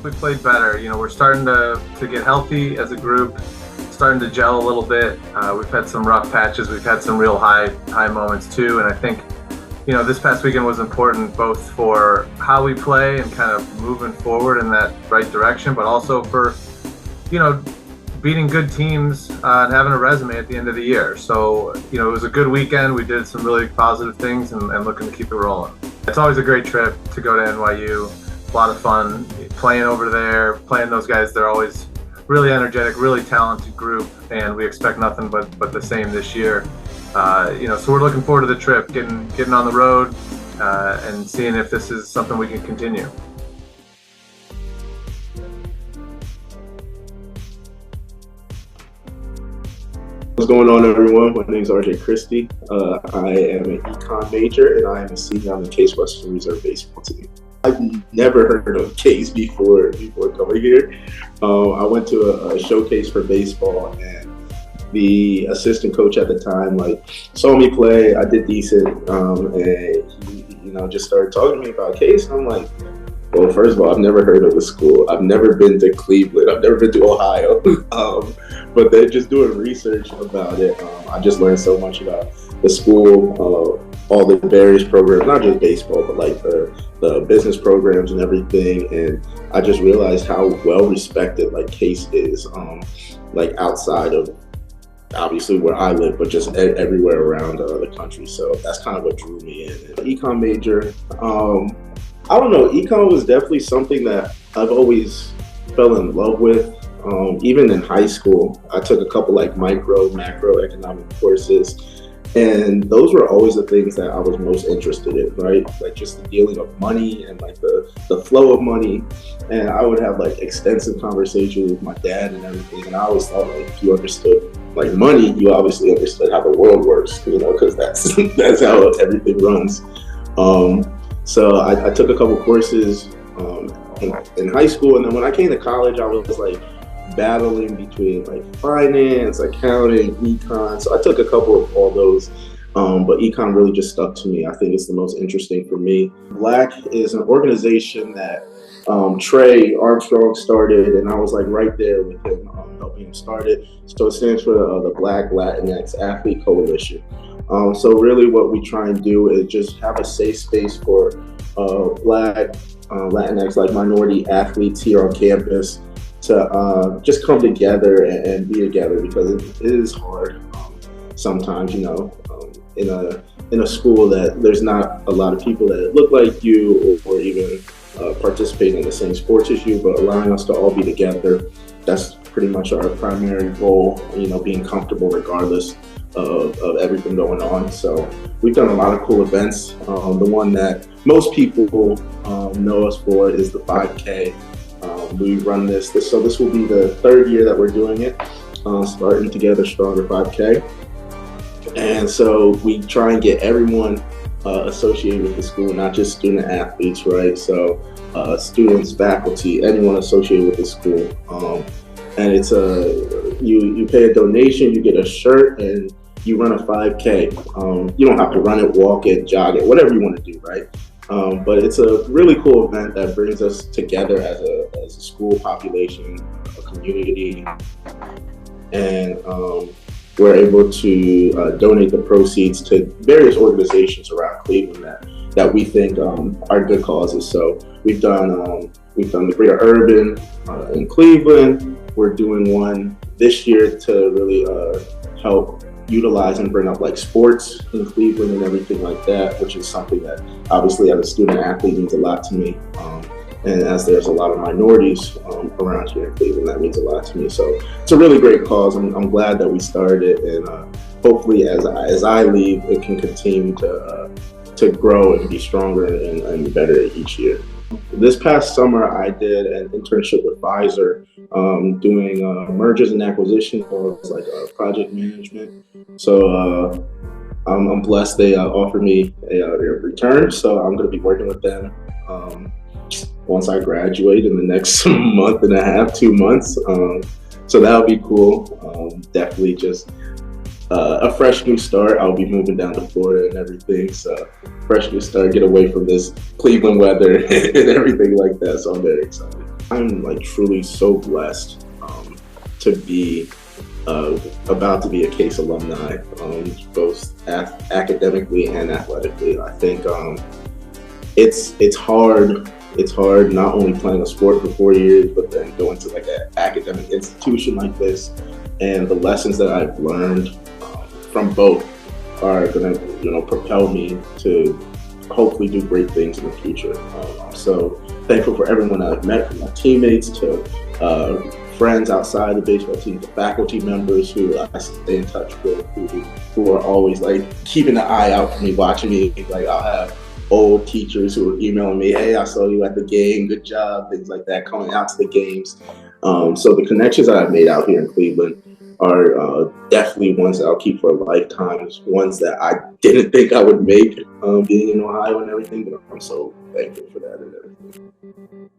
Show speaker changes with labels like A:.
A: we played better. We're starting to get healthy as a group, starting to gel a little bit. We've had some rough patches. We've had some real high moments too. And I think, this past weekend was important both for how we play and kind of moving forward in that right direction, but also for, beating good teams and having a resume at the end of the year. So, it was a good weekend. We did some really positive things and looking to keep it rolling. It's always a great trip to go to NYU. A lot of fun playing over there, playing those guys. They're always really energetic, really talented group, and we expect nothing but the same this year. So we're looking forward to the trip, getting on the road and seeing if this is something we can continue.
B: What's going on, everyone? My name is RJ Christie. I am an econ major, and I am a senior on the Case Western Reserve baseball team. I've never heard of Case before coming here. I went to a showcase for baseball, and the assistant coach at the time saw me play. I did decent, and he just started talking to me about Case. And I'm like, well, first of all, I've never heard of the school. I've never been to Cleveland. I've never been to Ohio. But then just doing research about it, I just learned so much about the school, all the various programs, not just baseball, but the business programs and everything. And I just realized how well respected Case is, outside of obviously where I live, but just everywhere around the country. So that's kind of what drew me in. Econ major. I don't know, econ was definitely something that I've always fell in love with. Even in high school, I took a couple macroeconomic courses, and those were always the things that I was most interested in, right? Just the dealing of money and the flow of money. And I would have extensive conversations with my dad and everything. And I always thought if you understood money, you obviously understood how the world works, because that's how everything runs. So I took a couple courses in high school, and then when I came to college, I was battling between finance, accounting, econ. So I took a couple of all those, but econ really just stuck to me. I think it's the most interesting for me. Black is an organization that Trey Armstrong started, and I was right there with him, helping him start it. So it stands for the Black Latinx Athlete Coalition. So really what we try and do is just have a safe space for Black, Latinx, minority athletes here on campus to just come together and be together, because it is hard sometimes, in a school that there's not a lot of people that look like you or even participate in the same sports as you, but allowing us to all be together. That's pretty much our primary goal, being comfortable regardless of everything going on. So we've done a lot of cool events. The one that most people know us for is the 5K. We run this will be the third year that we're doing it, Spartan Together Stronger 5K. And so we try and get everyone associated with the school, not just student athletes, right? So students, faculty, anyone associated with the school. And it's you pay a donation, you get a shirt, and you run a 5K. You don't have to run it, walk it, jog it, whatever you want to do, right? But it's a really cool event that brings us together as a school population, a community, and we're able to donate the proceeds to various organizations around Cleveland that we think are good causes. So we've done the Greater Urban in Cleveland. We're doing one this year to really help utilize and bring up sports in Cleveland and everything like that, which is something that obviously as a student athlete means a lot to me. And as there's a lot of minorities around here in Cleveland, that means a lot to me. So it's a really great cause. I'm glad that we started it, and hopefully as I leave, it can continue to grow and be stronger and better each year. This past summer, I did an internship with Pfizer, doing mergers and acquisitions, or project management. So I'm blessed they offered me a return, so I'm going to be working with them once I graduate in the next month and a half, 2 months. So that'll be cool. Definitely just a fresh new start. I'll be moving down to Florida and everything, so fresh new start, get away from this Cleveland weather and everything like that. So I'm very excited. I'm like truly so blessed to be about to be a Case alumni, both academically and athletically. I think it's hard. It's hard not only playing a sport for 4 years, but then going to like an academic institution like this, and the lessons that I've learned from both are going to propel me to hopefully do great things in the future. I'm so thankful for everyone I've met, from my teammates to friends outside the baseball team, to faculty members who I stay in touch with, who are always like keeping an eye out for me, watching me. Like I'll have old teachers who are emailing me, "Hey, I saw you at the game, good job," things like that, coming out to the games. So the connections that I've made out here in Cleveland are definitely ones that I'll keep for a lifetime. Ones that I didn't think I would make being in Ohio and everything, but I'm so thankful for that and everything.